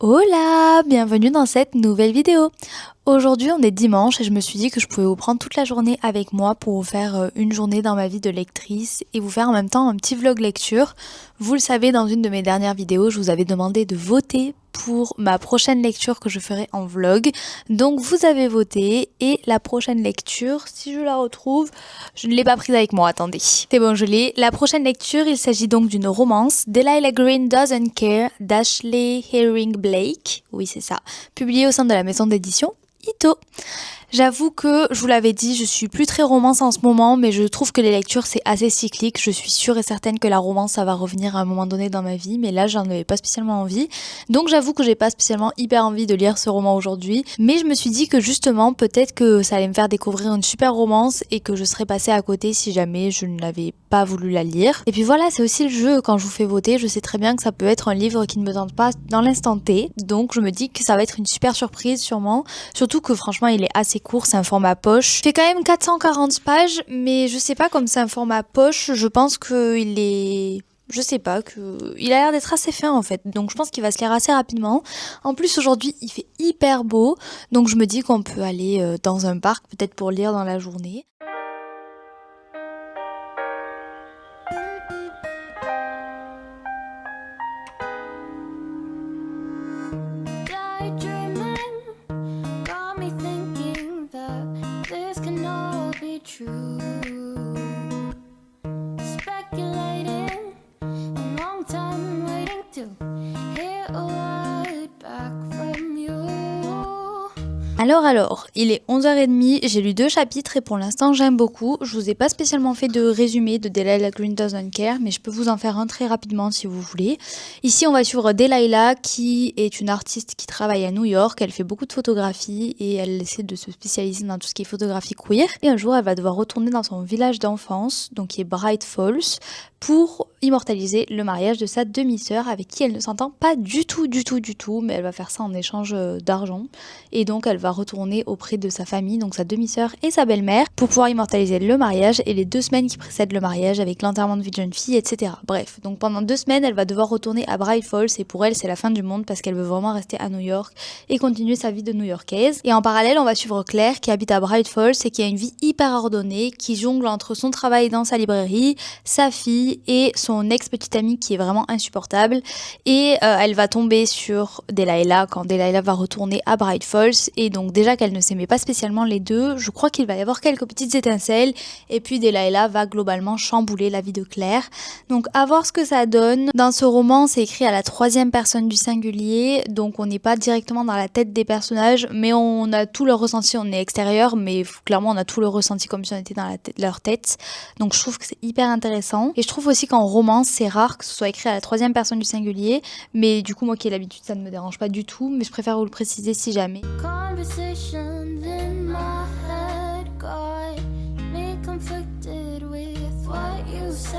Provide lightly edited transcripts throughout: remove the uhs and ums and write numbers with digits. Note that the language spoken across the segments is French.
Hola, bienvenue dans cette nouvelle vidéo. Aujourd'hui on est dimanche et je me suis dit que je pouvais vous prendre toute la journée avec moi pour vous faire une journée dans ma vie de lectrice et vous faire en même temps un petit vlog lecture. Vous le savez, dans une de mes dernières vidéos, je vous avais demandé de voter pour ma prochaine lecture que je ferai en vlog. Donc vous avez voté et la prochaine lecture, si je la retrouve, je ne l'ai pas prise avec moi, attendez. C'est bon, je l'ai. La prochaine lecture, il s'agit donc d'une romance, Delilah Green Doesn't Care d'Ashley Herring Blake, oui c'est ça, publiée au sein de la maison d'édition Ito. J'avoue que, je vous l'avais dit, je suis plus très romance en ce moment, mais je trouve que les lectures c'est assez cyclique. Je suis sûre et certaine que la romance ça va revenir à un moment donné dans ma vie, mais là j'en avais pas spécialement envie. Donc j'avoue que j'ai pas spécialement hyper envie de lire ce roman aujourd'hui, mais je me suis dit que justement peut-être que ça allait me faire découvrir une super romance et que je serais passée à côté si jamais je ne l'avais pas voulu la lire. Et puis voilà, c'est aussi le jeu, quand je vous fais voter, je sais très bien que ça peut être un livre qui ne me tente pas dans l'instant T, donc je me dis que ça va être une super surprise sûrement, surtout que franchement il est assez court, c'est un format poche. Il fait quand même 440 pages, mais je sais pas, comme c'est un format poche, je pense qu'il est... Je sais pas, il a l'air d'être assez fin en fait, donc je pense qu'il va se lire assez rapidement. En plus aujourd'hui il fait hyper beau, donc je me dis qu'on peut aller dans un parc peut-être pour lire dans la journée. Alors, il est 11h30, j'ai lu 2 chapitres et pour l'instant j'aime beaucoup. Je vous ai pas spécialement fait de résumé de Delilah Green Doesn't Care, mais je peux vous en faire un très rapidement si vous voulez. Ici on va suivre Delilah qui est une artiste qui travaille à New York, elle fait beaucoup de photographie et elle essaie de se spécialiser dans tout ce qui est photographie queer. Et un jour elle va devoir retourner dans son village d'enfance, donc qui est Bright Falls, pour immortaliser le mariage de sa demi-sœur avec qui elle ne s'entend pas du tout, mais elle va faire ça en échange d'argent. Et donc elle va retourner auprès de sa famille, donc sa demi-sœur et sa belle-mère, pour pouvoir immortaliser le mariage et les 2 semaines qui précèdent le mariage avec l'enterrement de vie de jeune fille, etc. Bref, donc pendant 2 semaines, elle va devoir retourner à Bright Falls et pour elle, c'est la fin du monde parce qu'elle veut vraiment rester à New York et continuer sa vie de New-Yorkaise. Et en parallèle, on va suivre Claire qui habite à Bright Falls et qui a une vie hyper ordonnée, qui jongle entre son travail dans sa librairie, sa fille et son ex-petite amie qui est vraiment insupportable. Et elle va tomber sur Delilah quand Delilah va retourner à Bright Falls. Et donc déjà qu'elle ne s'aimait pas spécialement les deux, je crois qu'il va y avoir quelques petites étincelles et puis Delilah va globalement chambouler la vie de Claire. Donc à voir ce que ça donne. Dans ce roman, c'est écrit à la 3e personne du singulier, donc on n'est pas directement dans la tête des personnages, mais on a tout leur ressenti, on est extérieur, mais clairement on a tout leur ressenti comme si on était dans leur tête. Donc je trouve que c'est hyper intéressant. Et je trouve aussi qu'en romance, c'est rare que ce soit écrit à la 3e personne du singulier, mais du coup moi qui ai l'habitude, ça ne me dérange pas du tout, mais je préfère vous le préciser si jamais. Conversations in my head got me conflicted with what you said.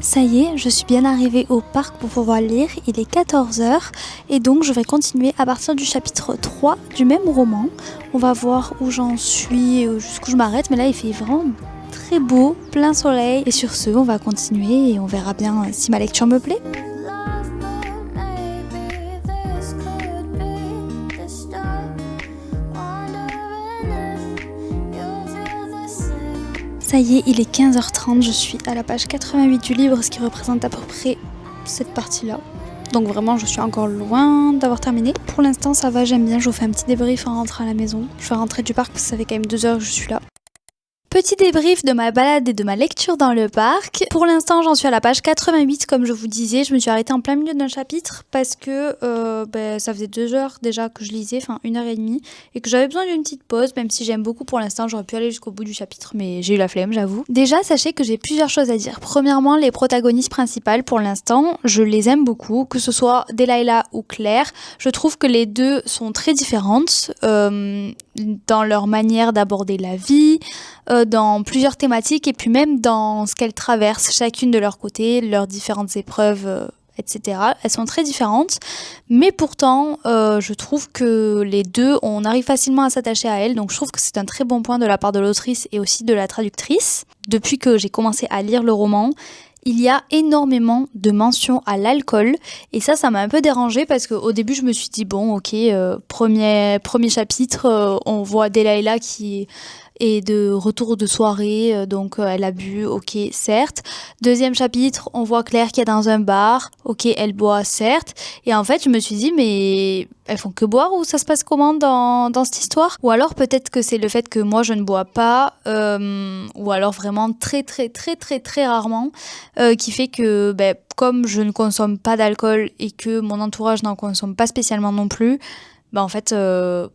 Ça y est, je suis bien arrivée au parc pour pouvoir lire, il est 14h et donc je vais continuer à partir du chapitre 3 du même roman. On va voir où j'en suis, jusqu'où je m'arrête, mais là il fait vraiment très beau, plein soleil. Et sur ce, on va continuer et on verra bien si ma lecture me plaît. Ça y est, il est 15h30, je suis à la page 88 du livre, ce qui représente à peu près cette partie-là. Donc vraiment, je suis encore loin d'avoir terminé. Pour l'instant, ça va, j'aime bien, je vous fais un petit débrief en rentrant à la maison. Je vais rentrer du parc parce que ça fait quand même 2 heures que je suis là. Petit débrief de ma balade et de ma lecture dans le parc. Pour l'instant, j'en suis à la page 88, comme je vous disais. Je me suis arrêtée en plein milieu d'un chapitre parce que ça faisait 2 heures déjà que je lisais, enfin 1h30, et que j'avais besoin d'une petite pause, même si j'aime beaucoup pour l'instant. J'aurais pu aller jusqu'au bout du chapitre, mais j'ai eu la flemme, j'avoue. Déjà, sachez que j'ai plusieurs choses à dire. Premièrement, les protagonistes principales, pour l'instant, je les aime beaucoup, que ce soit Delilah ou Claire. Je trouve que les deux sont très différentes dans leur manière d'aborder la vie, dans plusieurs thématiques et puis même dans ce qu'elles traversent chacune de leur côté, leurs différentes épreuves, etc. Elles sont très différentes, mais pourtant je trouve que les deux, on arrive facilement à s'attacher à elles, donc je trouve que c'est un très bon point de la part de l'autrice et aussi de la traductrice. Depuis que j'ai commencé à lire le roman, il y a énormément de mentions à l'alcool et ça m'a un peu dérangée parce qu'au début je me suis dit bon ok, premier chapitre, on voit Delilah qui est de retour de soirée, donc elle a bu, ok certes. Deuxième chapitre, on voit Claire qui est dans un bar, ok elle boit certes. Et en fait je me suis dit mais elles font que boire ou ça se passe comment dans cette histoire? Ou alors peut-être que c'est le fait que moi je ne bois pas, ou alors vraiment très très très très très rarement, qui fait que comme je ne consomme pas d'alcool et que mon entourage n'en consomme pas spécialement non plus, en fait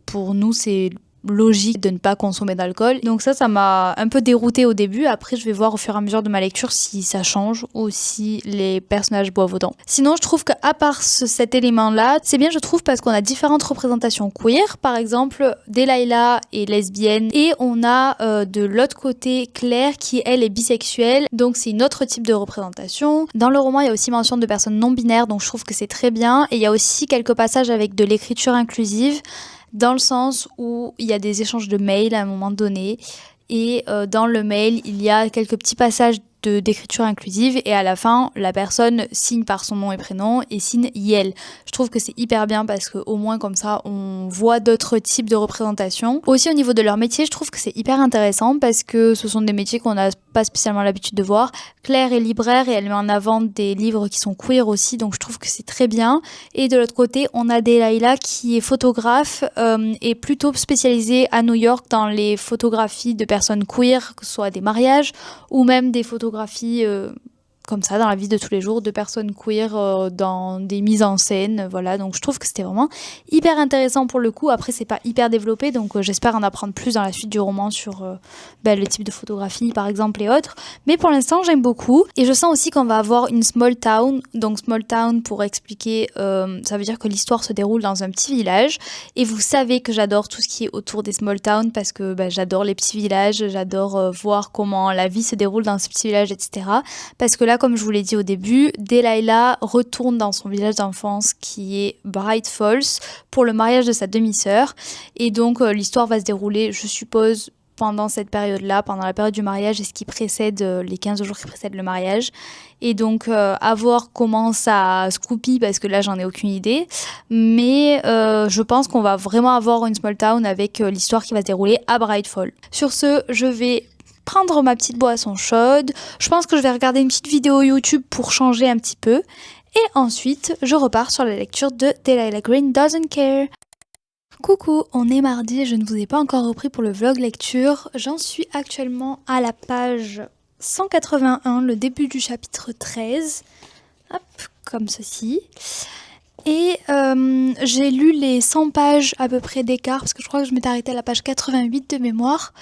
pour nous c'est logique de ne pas consommer d'alcool. Donc ça m'a un peu déroutée au début. Après, je vais voir au fur et à mesure de ma lecture si ça change ou si les personnages boivent autant. Sinon, je trouve qu'à part cet élément-là, c'est bien, je trouve, parce qu'on a différentes représentations queer. Par exemple, Delilah est lesbienne et on a de l'autre côté Claire qui, elle, est bisexuelle. Donc c'est une autre type de représentation. Dans le roman, il y a aussi mention de personnes non binaires, donc je trouve que c'est très bien. Et il y a aussi quelques passages avec de l'écriture inclusive, dans le sens où il y a des échanges de mails à un moment donné et dans le mail il y a quelques petits passages d'écriture inclusive et à la fin la personne signe par son nom et prénom et signe Yel. Je trouve que c'est hyper bien parce que au moins comme ça on voit d'autres types de représentations. Aussi au niveau de leur métier, je trouve que c'est hyper intéressant parce que ce sont des métiers qu'on n'a pas spécialement l'habitude de voir. Claire est libraire et elle met en avant des livres qui sont queer aussi, donc je trouve que c'est très bien. Et de l'autre côté, on a Delilah qui est photographe et plutôt spécialisée à New York dans les photographies de personnes queer, que ce soit des mariages ou même des photographies comme ça dans la vie de tous les jours de personnes queer dans des mises en scène, voilà. Donc je trouve que c'était vraiment hyper intéressant pour le coup. Après c'est pas hyper développé, donc j'espère en apprendre plus dans la suite du roman sur le type de photographie par exemple et autres, mais pour l'instant j'aime beaucoup et je sens aussi qu'on va avoir une small town. Donc small town, pour expliquer, ça veut dire que l'histoire se déroule dans un petit village et vous savez que j'adore tout ce qui est autour des small towns parce que j'adore les petits villages, j'adore voir comment la vie se déroule dans ce petit village, etc. Parce que là, comme je vous l'ai dit au début, Delilah retourne dans son village d'enfance qui est Bright Falls pour le mariage de sa demi-sœur. Et donc l'histoire va se dérouler, je suppose, pendant cette période-là, pendant la période du mariage et ce qui précède, les 15 jours qui précèdent le mariage. Et donc à voir comment ça se goupille parce que là j'en ai aucune idée. Mais je pense qu'on va vraiment avoir une small town avec l'histoire qui va se dérouler à Bright Falls. Sur ce, je vais prendre ma petite boisson chaude. Je pense que je vais regarder une petite vidéo YouTube pour changer un petit peu. Et ensuite, je repars sur la lecture de Delilah Green Doesn't Care. Coucou, on est mardi, je ne vous ai pas encore repris pour le vlog lecture. J'en suis actuellement à la page 181, le début du chapitre 13. Hop, comme ceci. Et j'ai lu les 100 pages à peu près d'écart, parce que je crois que je m'étais arrêtée à la page 88 de mémoire,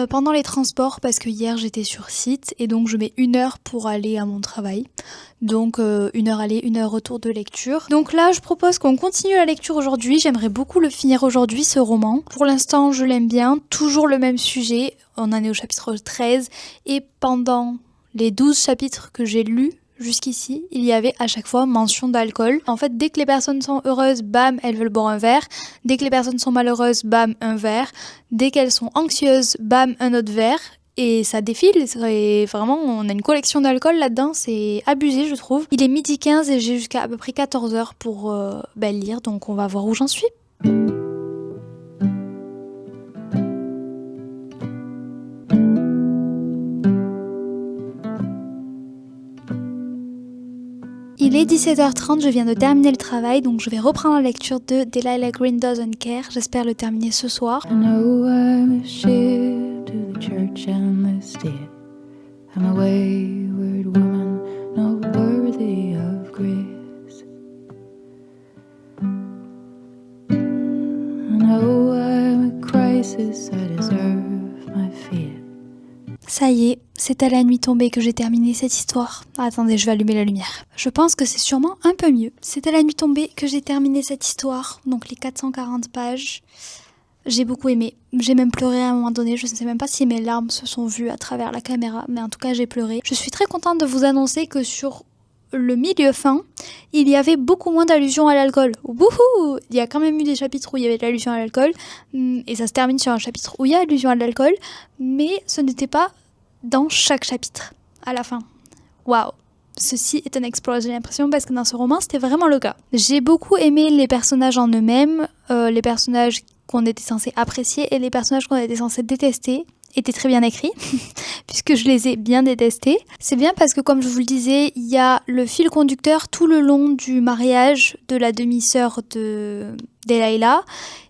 pendant les transports, parce que hier j'étais sur site, et donc je mets 1 heure pour aller à mon travail. Donc 1 heure aller, 1 heure retour de lecture. Donc là je propose qu'on continue la lecture aujourd'hui, j'aimerais beaucoup le finir aujourd'hui ce roman. Pour l'instant je l'aime bien, toujours le même sujet, on en est au chapitre 13, et pendant les 12 chapitres que j'ai lus, jusqu'ici, il y avait à chaque fois mention d'alcool. En fait, dès que les personnes sont heureuses, bam, elles veulent boire un verre. Dès que les personnes sont malheureuses, bam, un verre. Dès qu'elles sont anxieuses, bam, un autre verre. Et ça défile, c'est vraiment, on a une collection d'alcool là-dedans, c'est abusé je trouve. Il est 12h15 et j'ai jusqu'à à peu près 14h pour lire, donc on va voir où j'en suis. Il est 17h30, je viens de terminer le travail, donc je vais reprendre la lecture de Delilah Green Doesn't Care. J'espère le terminer ce soir. I know I'm a ship to the church enlisted. I'm a wayward woman, not worthy of grace. I know I'm a crisis, I deserve my fear. Ça y est, c'est à la nuit tombée que j'ai terminé cette histoire. Attendez, je vais allumer la lumière. Je pense que c'est sûrement un peu mieux. C'est à la nuit tombée que j'ai terminé cette histoire, donc les 440 pages. J'ai beaucoup aimé. J'ai même pleuré à un moment donné. Je ne sais même pas si mes larmes se sont vues à travers la caméra, mais en tout cas j'ai pleuré. Je suis très contente de vous annoncer que sur le milieu fin, il y avait beaucoup moins d'allusions à l'alcool. Wouhou! Il y a quand même eu des chapitres où il y avait de l'allusion à l'alcool, et ça se termine sur un chapitre où il y a allusion à l'alcool, mais ce n'était pas dans chaque chapitre, à la fin. Waouh! ceci est un exploit, j'ai l'impression, parce que dans ce roman, c'était vraiment le cas. J'ai beaucoup aimé les personnages en eux-mêmes, les personnages qu'on était censé apprécier et les personnages qu'on était censé détester étaient très bien écrits, puisque je les ai bien détestés. C'est bien parce que, comme je vous le disais, il y a le fil conducteur tout le long du mariage de la demi-sœur de Delilah.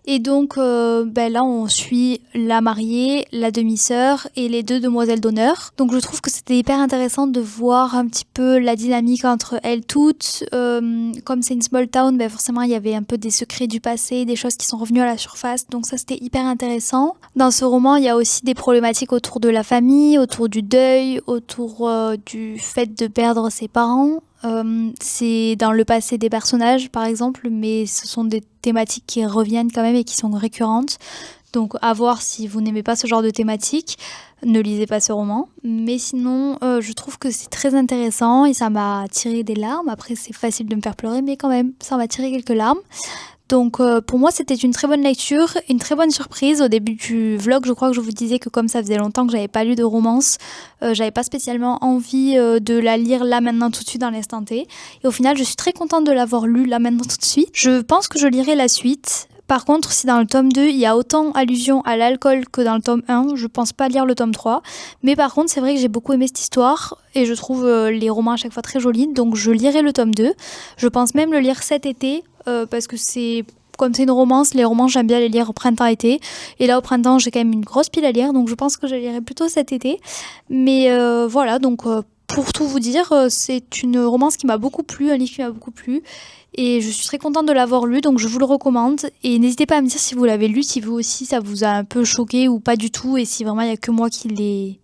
Et donc là on suit la mariée, la demi-sœur et les deux demoiselles d'honneur. Donc je trouve que c'était hyper intéressant de voir un petit peu la dynamique entre elles toutes. Comme c'est une small town, forcément il y avait un peu des secrets du passé, des choses qui sont revenues à la surface. Donc ça c'était hyper intéressant. Dans ce roman il y a aussi des problématiques autour de la famille, autour du deuil, autour du fait de perdre ses parents. C'est dans le passé des personnages par exemple, mais ce sont des thématiques qui reviennent quand même et qui sont récurrentes. Donc à voir, si vous n'aimez pas ce genre de thématique, ne lisez pas ce roman. Mais sinon, je trouve que c'est très intéressant et ça m'a tiré des larmes. Après, c'est facile de me faire pleurer, mais quand même, ça m'a tiré quelques larmes. Donc pour moi, c'était une très bonne lecture, une très bonne surprise. Au début du vlog, je crois que je vous disais que comme ça faisait longtemps que j'avais pas lu de romance, j'avais pas spécialement envie de la lire là maintenant tout de suite dans l'instant T. Et au final, je suis très contente de l'avoir lu là maintenant tout de suite. Je pense que je lirai la suite. Par contre, si dans le tome 2, il y a autant allusion à l'alcool que dans le tome 1, je pense pas lire le tome 3. Mais par contre, c'est vrai que j'ai beaucoup aimé cette histoire et je trouve les romans à chaque fois très jolis, donc je lirai le tome 2. Je pense même le lire cet été parce que comme c'est une romance, les romans j'aime bien les lire au printemps-été. Et là au printemps, j'ai quand même une grosse pile à lire, donc je pense que je lirai plutôt cet été. Mais voilà, donc pour tout vous dire, c'est une romance qui m'a beaucoup plu, un livre qui m'a beaucoup plu. Et je suis très contente de l'avoir lu, donc je vous le recommande. Et n'hésitez pas à me dire si vous l'avez lu, si vous aussi ça vous a un peu choqué ou pas du tout, et si vraiment il n'y a que moi qui l'ai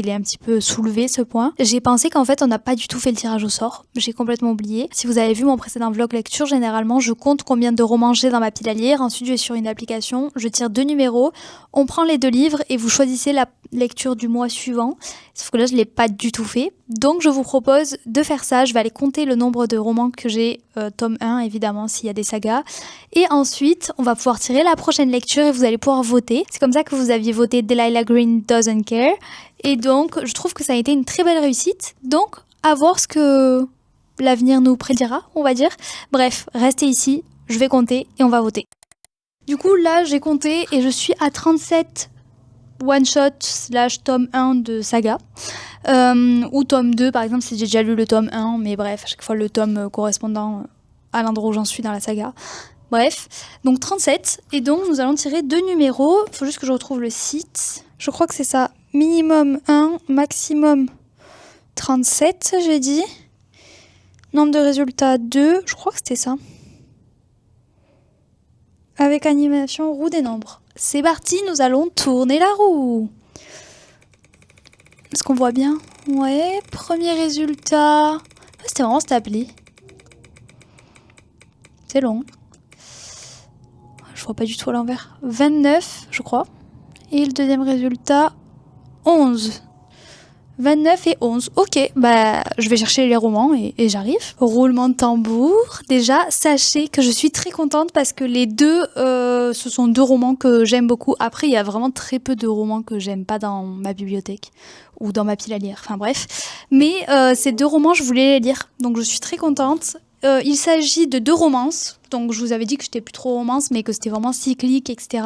un petit peu soulevé ce point. J'ai pensé qu'en fait on n'a pas du tout fait le tirage au sort, j'ai complètement oublié. Si vous avez vu mon précédent vlog lecture, généralement je compte combien de romans j'ai dans ma pile à lire, ensuite je vais sur une application, je tire 2 numéros, on prend les 2 livres et vous choisissez la lecture du mois suivant. Sauf que là je ne l'ai pas du tout fait, donc je vous propose de faire ça. Je vais aller compter le nombre de romans que j'ai, tome 1 évidemment s'il y a des sagas, et ensuite on va pouvoir tirer la prochaine lecture et vous allez pouvoir voter. C'est comme ça que vous aviez voté Delilah Green Doesn't Care. Et donc, je trouve que ça a été une très belle réussite. Donc, à voir ce que l'avenir nous prédira, on va dire. Bref, restez ici, je vais compter et on va voter. Du coup, là, j'ai compté et je suis à 37 one-shot / tome 1 de saga. Ou tome 2, par exemple, si j'ai déjà lu le tome 1. Mais bref, à chaque fois, le tome correspondant à l'endroit où j'en suis dans la saga. Bref, donc 37. Et donc, nous allons tirer 2 numéros. Il faut juste que je retrouve le site. Je crois que c'est ça. Minimum 1, maximum 37, j'ai dit. Nombre de résultats 2, je crois que c'était ça. Avec animation roue des nombres. C'est parti, nous allons tourner la roue. Est-ce qu'on voit bien? Ouais, premier résultat. C'était vraiment cette appli. C'est long. Je vois pas du tout à l'envers. 29, je crois. Et le deuxième résultat, 11. 29 et 11. Ok, je vais chercher les romans et j'arrive. Roulement de tambour. Déjà, sachez que je suis très contente parce que les deux, ce sont 2 romans que j'aime beaucoup. Après, il y a vraiment très peu de romans que j'aime pas dans ma bibliothèque ou dans ma pile à lire. Enfin bref. Mais ces 2 romans, je voulais les lire. Donc je suis très contente. Il s'agit de 2 romances. Donc je vous avais dit que j'étais plus trop romance, mais que c'était vraiment cyclique, etc.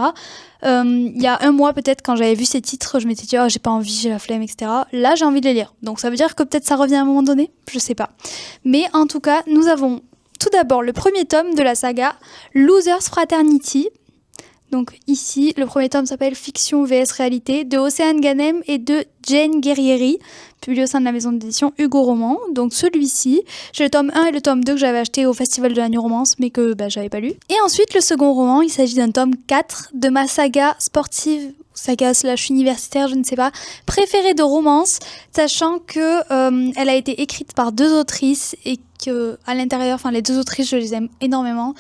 Il y a un mois peut-être, quand j'avais vu ces titres, je m'étais dit j'ai pas envie, j'ai la flemme, etc. Là j'ai envie de les lire. Donc ça veut dire que peut-être ça revient à un moment donné, je sais pas. Mais en tout cas, nous avons tout d'abord le premier tome de la saga Losers Fraternity. Donc ici, le premier tome s'appelle Fiction vs Réalité, de Océane Ganem et de Jane Guerrieri, publié au sein de la maison d'édition Hugo Roman. Donc celui-ci, j'ai le tome 1 et le tome 2 que j'avais acheté au Festival de la New Romance, mais que j'avais pas lu. Et ensuite, le second roman, il s'agit d'un tome 4 de ma saga sportive, saga / universitaire, je ne sais pas, préférée de romance, sachant que elle a été écrite par 2 autrices et que à l'intérieur, les 2 autrices, je les aime énormément.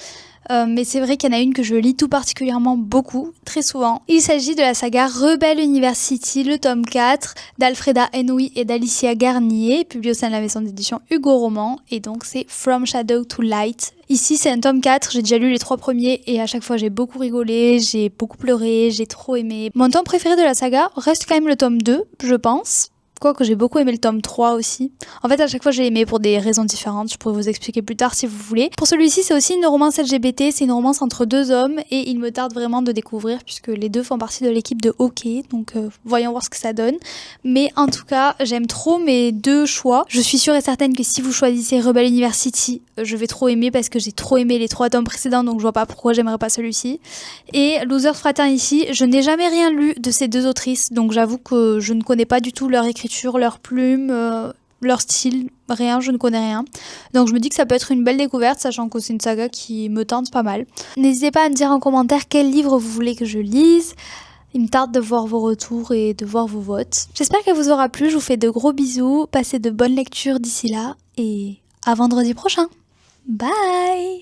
Mais c'est vrai qu'il y en a une que je lis tout particulièrement beaucoup, très souvent. Il s'agit de la saga Rebel University, le tome 4, d'Alfreda Henry et d'Alicia Garnier, publié au sein de la maison d'édition Hugo Roman, et donc c'est From Shadow to Light. Ici c'est un tome 4, j'ai déjà lu les 3 premiers, et à chaque fois j'ai beaucoup rigolé, j'ai beaucoup pleuré, j'ai trop aimé. Mon tome préféré de la saga reste quand même le tome 2, je pense. Quoique j'ai beaucoup aimé le tome 3 aussi. En fait, à chaque fois, j'ai aimé pour des raisons différentes. Je pourrais vous expliquer plus tard si vous voulez. Pour celui-ci, c'est aussi une romance LGBT. C'est une romance entre deux hommes et il me tarde vraiment de découvrir puisque les deux font partie de l'équipe de hockey. Donc, voyons voir ce que ça donne. Mais en tout cas, j'aime trop mes deux choix. Je suis sûre et certaine que si vous choisissez Rebel University, je vais trop aimer parce que j'ai trop aimé les 3 tomes précédents. Donc, je vois pas pourquoi j'aimerais pas celui-ci. Et Loser Fraternity, je n'ai jamais rien lu de ces deux autrices. Donc, j'avoue que je ne connais pas du tout leur écriture, leur plume, leur style, rien, je ne connais rien. Donc je me dis que ça peut être une belle découverte, sachant que c'est une saga qui me tente pas mal. N'hésitez pas à me dire en commentaire quel livre vous voulez que je lise. Il me tarde de voir vos retours et de voir vos votes. J'espère qu'elle vous aura plu, je vous fais de gros bisous, passez de bonnes lectures d'ici là et à vendredi prochain. Bye!